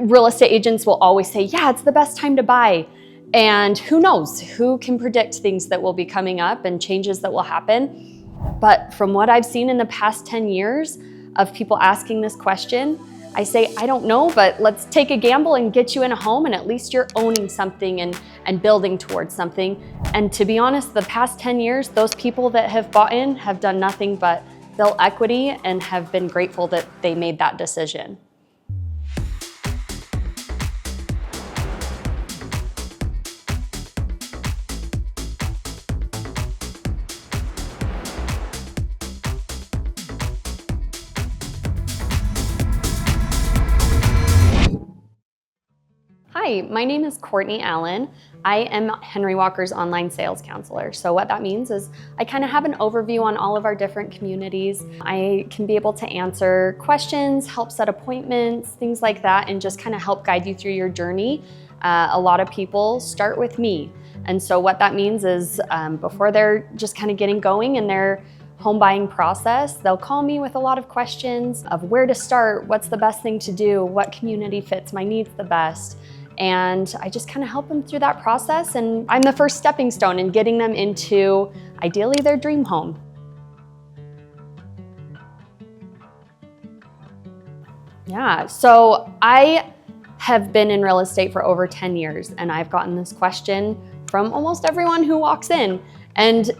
Real estate agents will always say, yeah, it's the best time to buy. And who knows, who can predict things that will be coming up and changes that will happen. But from what I've seen in the past 10 years of people asking this question, I say, I don't know, but let's take a gamble and get you in a home, and at least you're owning something and building towards something. And to be honest, the past 10 years, those people that have bought in have done nothing but build equity and have been grateful that they made that decision. Hi, my name is Courtney Allen. I am Henry Walker's online sales counselor. So what that means is I kind of have an overview on all of our different communities. I can be able to answer questions, help set appointments, things like that, and just kind of help guide you through your journey. A lot of people start with me. And so what that means is before they're just kind of getting going in their home buying process, they'll call me with a lot of questions of where to start, what's the best thing to do, what community fits my needs the best. And I just kind of help them through that process, and I'm the first stepping stone in getting them into, ideally, their dream home. Yeah, so I have been in real estate for over 10 years, and I've gotten this question from almost everyone who walks in. And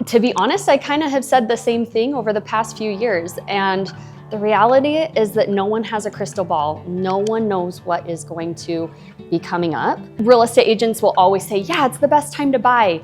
to be honest, I kind of have said the same thing over the past few years. And the reality is that no one has a crystal ball. No one knows what is going to be coming up. Real estate agents will always say, yeah, it's the best time to buy.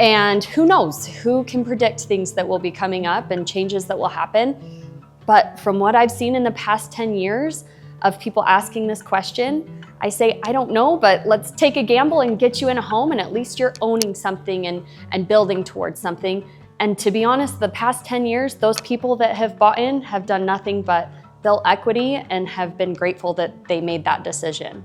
And who knows, who can predict things that will be coming up and changes that will happen. But from what I've seen in the past 10 years of people asking this question, I say, I don't know, but let's take a gamble and get you in a home, and at least you're owning something and building towards something. And to be honest, the past 10 years, those people that have bought in have done nothing but build equity and have been grateful that they made that decision.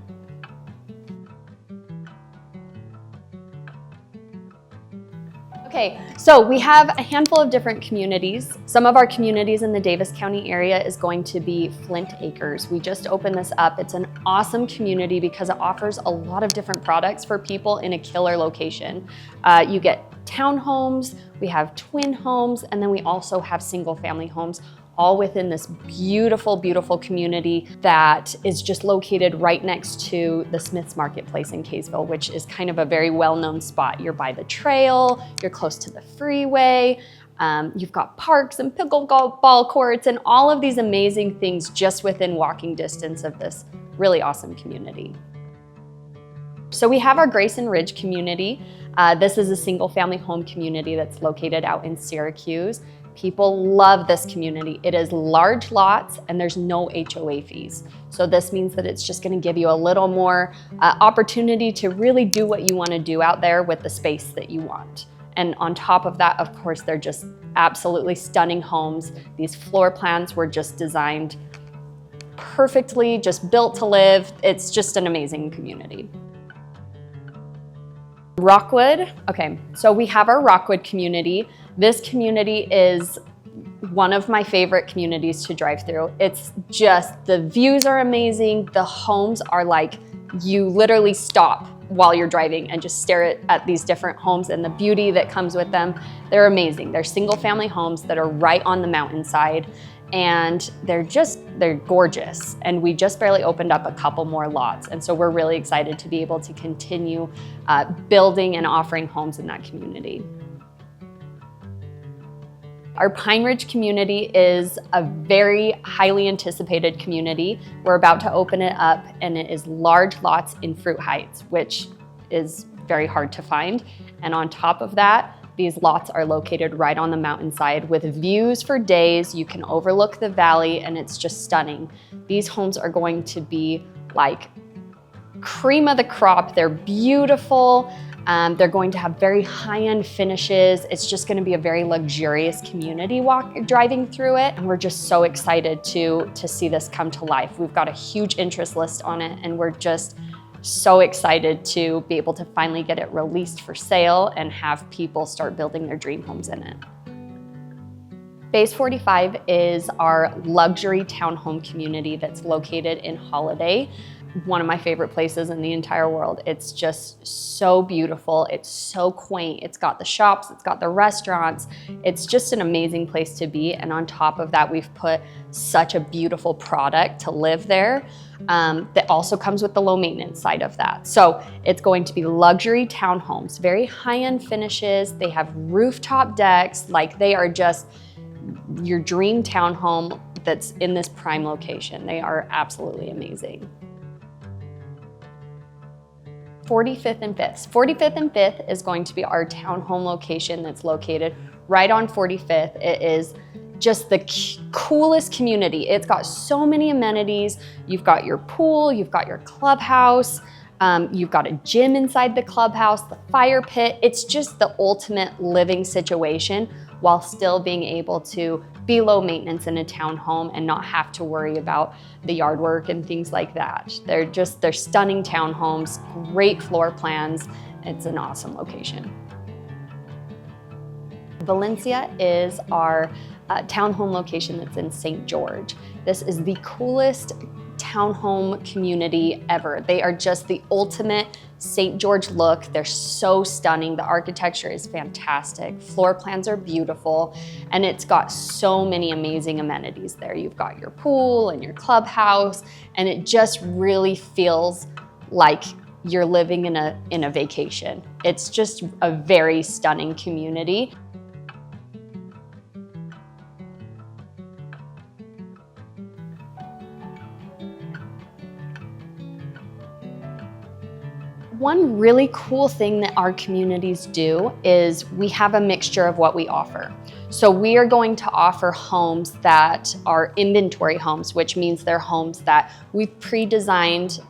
Okay, so we have a handful of different communities. Some of our communities in the Davis County area is going to be Flint Acres. We just opened this up. It's an awesome community because it offers a lot of different products for people in a killer location. You get townhomes, we have twin homes, and then we also have single family homes, all within this beautiful, beautiful community that is just located right next to the Smith's Marketplace in Kaysville, which is kind of a very well-known spot. You're by the trail, you're close to the freeway, you've got parks and pickleball courts and all of these amazing things just within walking distance of this really awesome community. So we have our Grayson Ridge community. This is a single family home community that's located out in Syracuse. People love this community. It is large lots and there's no HOA fees. So this means that it's just gonna give you a little more opportunity to really do what you wanna do out there with the space that you want. And on top of that, of course, they're just absolutely stunning homes. These floor plans were just designed perfectly, just built to live. It's just an amazing community. Rockwood, okay, so we have our Rockwood community. This community is one of my favorite communities to drive through. It's just, the views are amazing. The homes are like, you literally stop while you're driving and just stare at these different homes and the beauty that comes with them. They're amazing. They're single family homes that are right on the mountainside, and they're gorgeous. And we just barely opened up a couple more lots. And so we're really excited to be able to continue building and offering homes in that community. Our Pine Ridge community is a very highly anticipated community. We're about to open it up, and it is large lots in Fruit Heights, which is very hard to find. And on top of that, these lots are located right on the mountainside with views for days. You can overlook the valley, and it's just stunning. These homes are going to be like cream of the crop. They're beautiful. They're going to have very high-end finishes. It's just gonna be a very luxurious community driving through it. And we're just so excited to see this come to life. We've got a huge interest list on it, and we're just so excited to be able to finally get it released for sale and have people start building their dream homes in it. Base 45 is our luxury townhome community that's located in Holiday, one of my favorite places in the entire world. It's just so beautiful. It's so quaint. It's got the shops, it's got the restaurants. It's just an amazing place to be. And on top of that, we've put such a beautiful product to live there that also comes with the low maintenance side of that. So it's going to be luxury townhomes, very high-end finishes. They have rooftop decks. Like, they are just your dream townhome that's in this prime location. They are absolutely amazing. 45th and 5th. 45th and 5th is going to be our townhome location that's located right on 45th. It is just the coolest community. It's got so many amenities. You've got your pool, you've got your clubhouse, you've got a gym inside the clubhouse, the fire pit. It's just the ultimate living situation while still being able to be low maintenance in a townhome and not have to worry about the yard work and things like that. They're stunning townhomes, great floor plans. It's an awesome location. Valencia is our townhome location that's in St. George. This is the coolest townhome community ever. They are just the ultimate St. George look. They're so stunning. The architecture is fantastic. Floor plans are beautiful, and it's got so many amazing amenities there. You've got your pool and your clubhouse, and it just really feels like you're living in a vacation. It's just a very stunning community. One really cool thing that our communities do is we have a mixture of what we offer. So we are going to offer homes that are inventory homes, which means they're homes that we've pre-designed.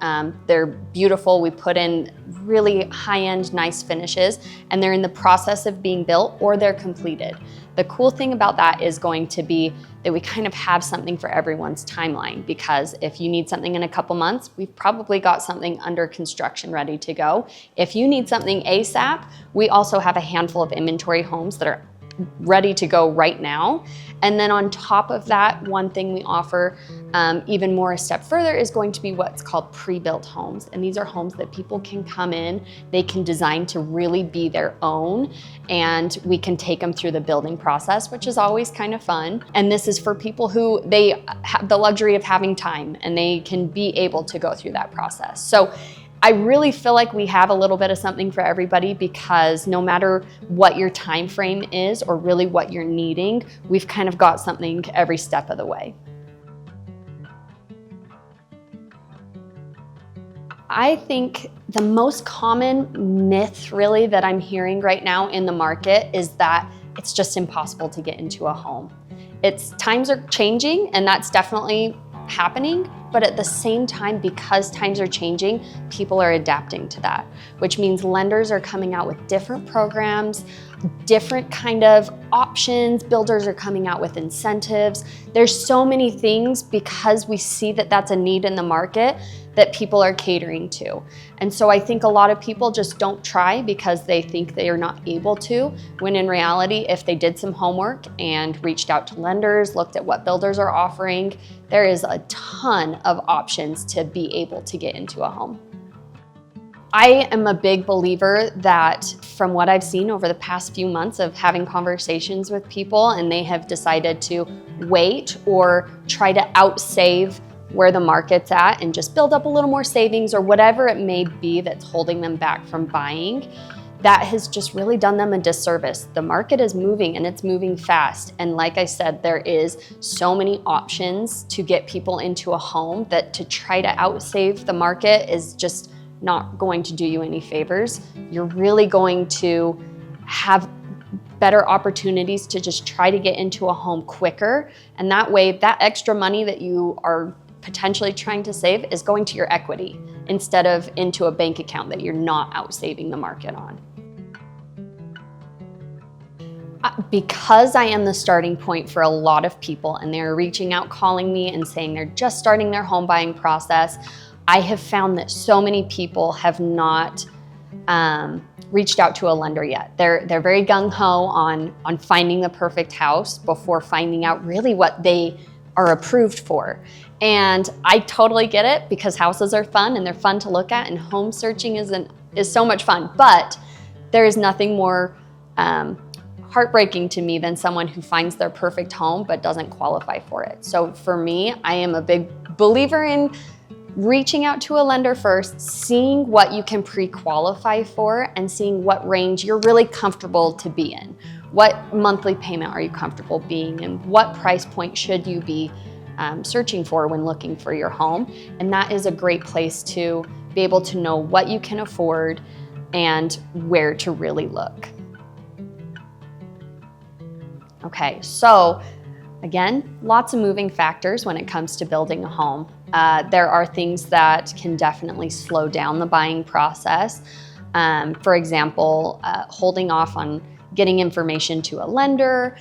They're beautiful. We put in really high-end, nice finishes, and they're in the process of being built or they're completed. The cool thing about that is going to be that we kind of have something for everyone's timeline, because if you need something in a couple months, we've probably got something under construction ready to go. If you need something ASAP, we also have a handful of inventory homes that are ready to go right now. And then on top of that, one thing we offer even more a step further is going to be what's called pre-built homes. And these are homes that people can come in, they can design to really be their own, and we can take them through the building process, which is always kind of fun. And this is for people who they have the luxury of having time and they can be able to go through that process. So I really feel like we have a little bit of something for everybody, because no matter what your time frame is or really what you're needing, we've kind of got something every step of the way. I think the most common myth really that I'm hearing right now in the market is that it's just impossible to get into a home. Times are changing, and that's definitely happening, but at the same time, because times are changing, people are adapting to that, which means lenders are coming out with different programs, different kind of options. Builders are coming out with incentives. There's so many things, because we see that that's a need in the market that people are catering to. And so I think a lot of people just don't try because they think they are not able to, when in reality, if they did some homework and reached out to lenders, looked at what builders are offering, there is a ton of options to be able to get into a home. I am a big believer that, from what I've seen over the past few months of having conversations with people, and they have decided to wait or try to outsave where the market's at and just build up a little more savings or whatever it may be that's holding them back from buying, that has just really done them a disservice. The market is moving, and it's moving fast. And like I said, there is so many options to get people into a home that to try to outsave the market is just not going to do you any favors. You're really going to have better opportunities to just try to get into a home quicker. And that way, that extra money that you are potentially trying to save is going to your equity instead of into a bank account that you're not outsaving the market on. Because I am the starting point for a lot of people, and they're reaching out, calling me and saying they're just starting their home buying process, I have found that so many people have not reached out to a lender yet. They're very gung-ho on finding the perfect house before finding out really what they are approved for. And I totally get it, because houses are fun and they're fun to look at, and home searching is so much fun. But there is nothing more heartbreaking to me than someone who finds their perfect home but doesn't qualify for it. So for me, I am a big believer in reaching out to a lender first, seeing what you can pre-qualify for, and seeing what range you're really comfortable to be in. What monthly payment are you comfortable being in? What price point should you be searching for when looking for your home? And that is a great place to be able to know what you can afford and where to really look. Okay, so again, lots of moving factors when it comes to building a home. There are things that can definitely slow down the buying process. For example, holding off on getting information to a lender.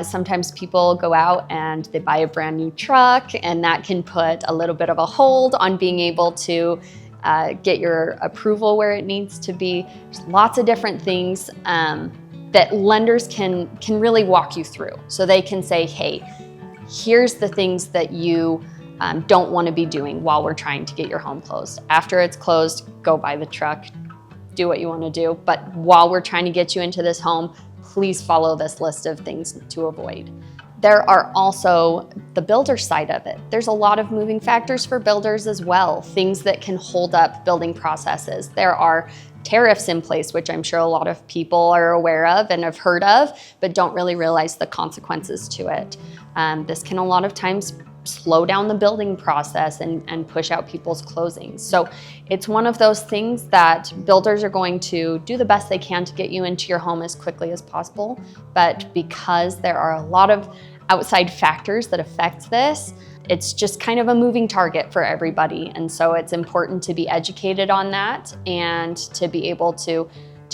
Sometimes people go out and they buy a brand new truck, and that can put a little bit of a hold on being able to get your approval where it needs to be. There's lots of different things that lenders can really walk you through. So they can say, hey, here's the things that you don't want to be doing while we're trying to get your home closed. After it's closed, go buy the truck, do what you want to do. But while we're trying to get you into this home, please follow this list of things to avoid. There are also the builder side of it. There's a lot of moving factors for builders as well, things that can hold up building processes. There are tariffs in place, which I'm sure a lot of people are aware of and have heard of, but don't really realize the consequences to it. This can a lot of times slow down the building process and push out people's closings. So it's one of those things that builders are going to do the best they can to get you into your home as quickly as possible. But because there are a lot of outside factors that affect this, it's just kind of a moving target for everybody. And so it's important to be educated on that and to be able to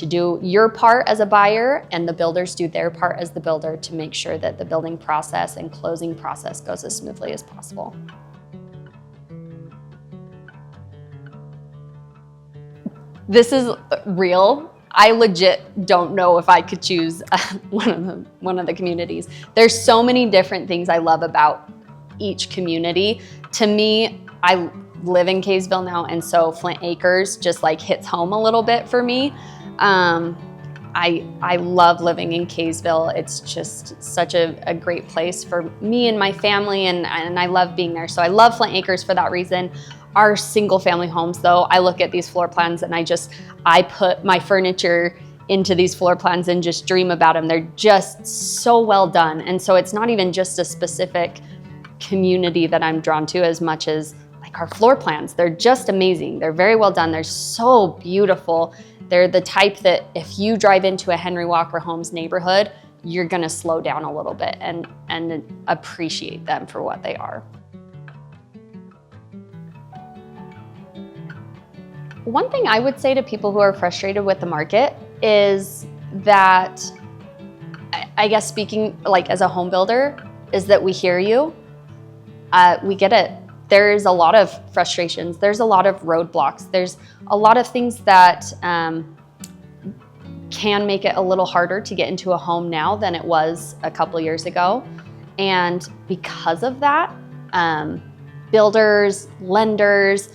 do your part as a buyer, and the builders do their part as the builder to make sure that the building process and closing process goes as smoothly as possible. This is real. I legit don't know if I could choose one of the communities. There's so many different things I love about each community. To me, I live in Kaysville now, and so Flint Acres just like hits home a little bit for me. I love living in Kaysville. It's just such a great place for me and my family, and I love being there. So I love Flint Acres for that reason. Our single family homes though, I look at these floor plans and I put my furniture into these floor plans and just dream about them. They're just so well done. And so it's not even just a specific community that I'm drawn to as much as like our floor plans. They're just amazing. They're very well done. They're so beautiful. They're the type that if you drive into a Henry Walker Homes neighborhood, you're gonna slow down a little bit and appreciate them for what they are. One thing I would say to people who are frustrated with the market is that, I guess speaking like as a home builder, is that we hear you, we get it. There's a lot of frustrations. There's a lot of roadblocks. There's a lot of things that can make it a little harder to get into a home now than it was a couple years ago. And because of that, builders, lenders,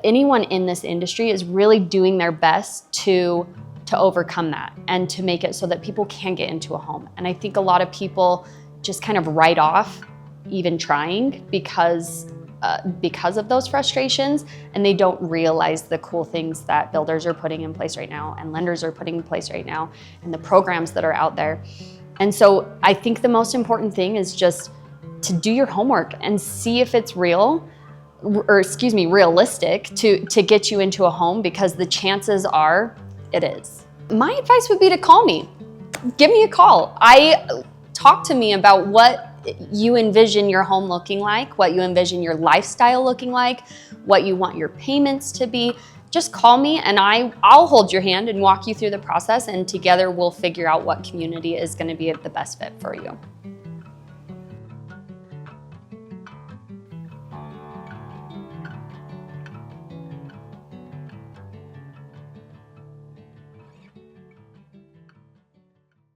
anyone in this industry is really doing their best to overcome that and to make it so that people can get into a home. And I think a lot of people just kind of write off even trying because of those frustrations, and they don't realize the cool things that builders are putting in place right now and lenders are putting in place right now and the programs that are out there. And so I think the most important thing is just to do your homework and see if it's realistic to get you into a home, because the chances are it is. My advice would be to call me. Give me a call. Talk to me about what you envision your home looking like, what you envision your lifestyle looking like, what you want your payments to be. Just call me and I'll hold your hand and walk you through the process, and together we'll figure out what community is going to be the best fit for you.